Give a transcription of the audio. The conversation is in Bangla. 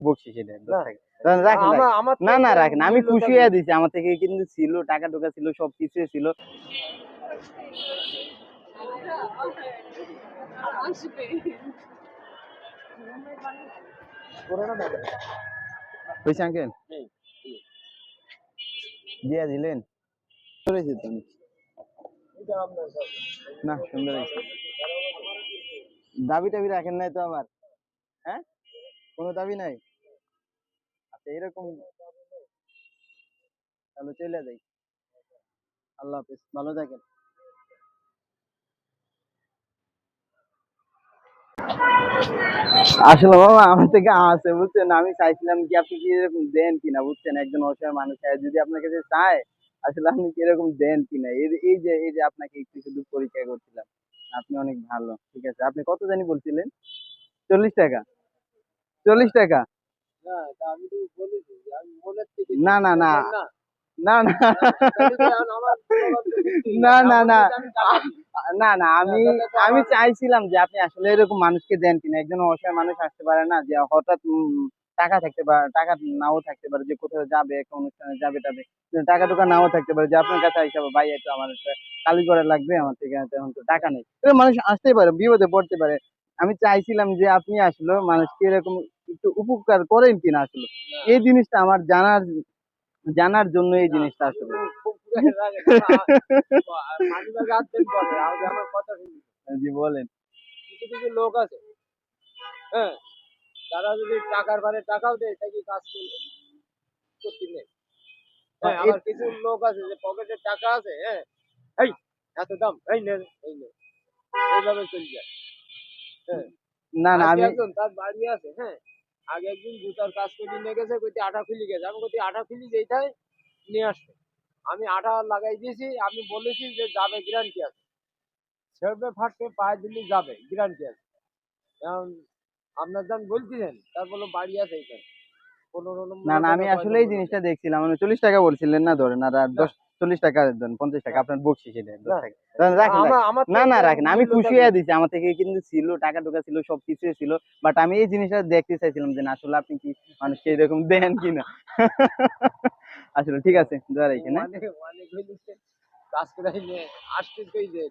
বকশিস এটা না রাখেন রাখেন আমার রাখেন। আমার না তো না একটা রাখেন, আমি মূল্য খুশি থাকবে। হয়ে দিছি, আমার থেকে কিন্তু ছিল, টাকা টুকা ছিল, সবকিছু ছিল। হয়েছে আঙ্কেল, দিয়া দিলেন, করেছি তো আমি। না সুন্দর হয়েছে। দাবি টাবি রাখেন নাই তো আমার? হ্যাঁ, কোনো দাবি নাই? আচ্ছা এরকম, তাহলে চলে যাই। আল্লাহ হাফেজ, ভালো থাকেন। আসলে মামা আমার থেকে আছে বুঝছেন, আমি চাইছিলাম কি আপনি কি এরকম দেন কিনা বুঝছেন, একজন অসহায় মানুষ যদি আপনার কাছে চায়, আসলে আপনি কিরকম দেন কিনা। এই যে আপনাকে একটু শুধু পরিচয় করছিলাম, আপনি অনেক ভালো। ঠিক আছে, আপনি কত জানি বলছিলেন? 40 টাকা? 40 টাকা? না তা আমি তো বলেছি যে আমি মনের থেকে না দিচ্ছি, না না বুঝলেন না? না না তাহলে তো এখন আমার মনোভাব তো বুঝতেই না হবে, না এমন না তো যে আমি টাকা দিই। না না হ্যাঁ, আমি তাহলে তো আমি আমার চাইছিলাম যে আপনি আসলে এরকম মানুষকে দেন কিনা। একজন অসহায় মানুষ আসতে পারে না যে হঠাৎ টাকা থাকতে পারে, টাকা নাও থাকতে পারে, যে কোথাও যাবে, একটা অনুষ্ঠানে যাবে টাবে, টাকা টুকা নাও থাকতে পারে, যে আপনার কাছে হিসাবে ভাই একটু আমার একটা কালি করা লাগবে, আমার থেকে এখন তো টাকা নেই, এরকম মানুষ আসতেই পারে, বিপদে পড়তে পারে। আমি চাইছিলাম যে আপনি আসলে মানুষকে এরকম একটু উপকার করেন কিনা আসলে, না এই জিনিসটা আমার জানার জানার জন্য এই না জিনিসটা আমি আসলে। খুব রাখেন মাঝে মাঝে আসবেন পরে আগে আমার কথা শুনুন। জি বলেন। কিছু কিছু লোক আছে, হ্যাঁ, তারা যদি টাকার ভারে টাকাও দেয় তাকে কাজ করতে নেই। হ্যাঁ, আবার কিছু লোক আছে যে পকেটে টাকা আছে, হ্যাঁ, এই এত দাম, এই নে এই নে, এইভাবে চলে যায়। হ্যাঁ, না না আজকে আমি একজন তার বাড়ি আছে, হ্যাঁ, আগে একদিন জুতার কাজ করে নিয়ে গেছে, কইতে আঠা খুলি গেছে, আমি কইতে আঠা খুলি যেইটাই নিয়ে আসছে, আমি আঠা লাগাই দিয়েছি, আমি বলেছি যে যাবে গ্যারান্টি আছে, ছেড়বে ফাটবে পায়ে দিলে যাবে গ্যারান্টি আছে। এখন আপনার যখন বলছিলেন তার বলো বাড়ি আছে এইখানে 15 নম্বর না না আমি না কয় আসলে এই নম্বর জিনিসটা দেখছিলাম, মানে 40 টাকা বলছিলেন না, ধরেন আর না 40 টাকা দেন, 50 টাকা না আপনার বকশিস, এটা না 10 টাকা ধরেন, রাখেন রাখেন। আমার আমার তো না না একটা রাখেন, আমি মূল্য খুশি থাকবে। হয়ে দিছি, আমার থেকে কিন্তু ছিল, টাকা টুকা ছিল, সবকিছু ছিল। বাট আমি এই জিনিসটা দেখতে চাইছিলাম যে না আসলে আপনি কি মানুষকে এরকম দেন কিনা। আসলে ঠিক হ্যাঁ, আছে, দোয়া রাখেন, হ্যাঁ। মানে মানে কইলি যে কাজ করে আসতে কই যে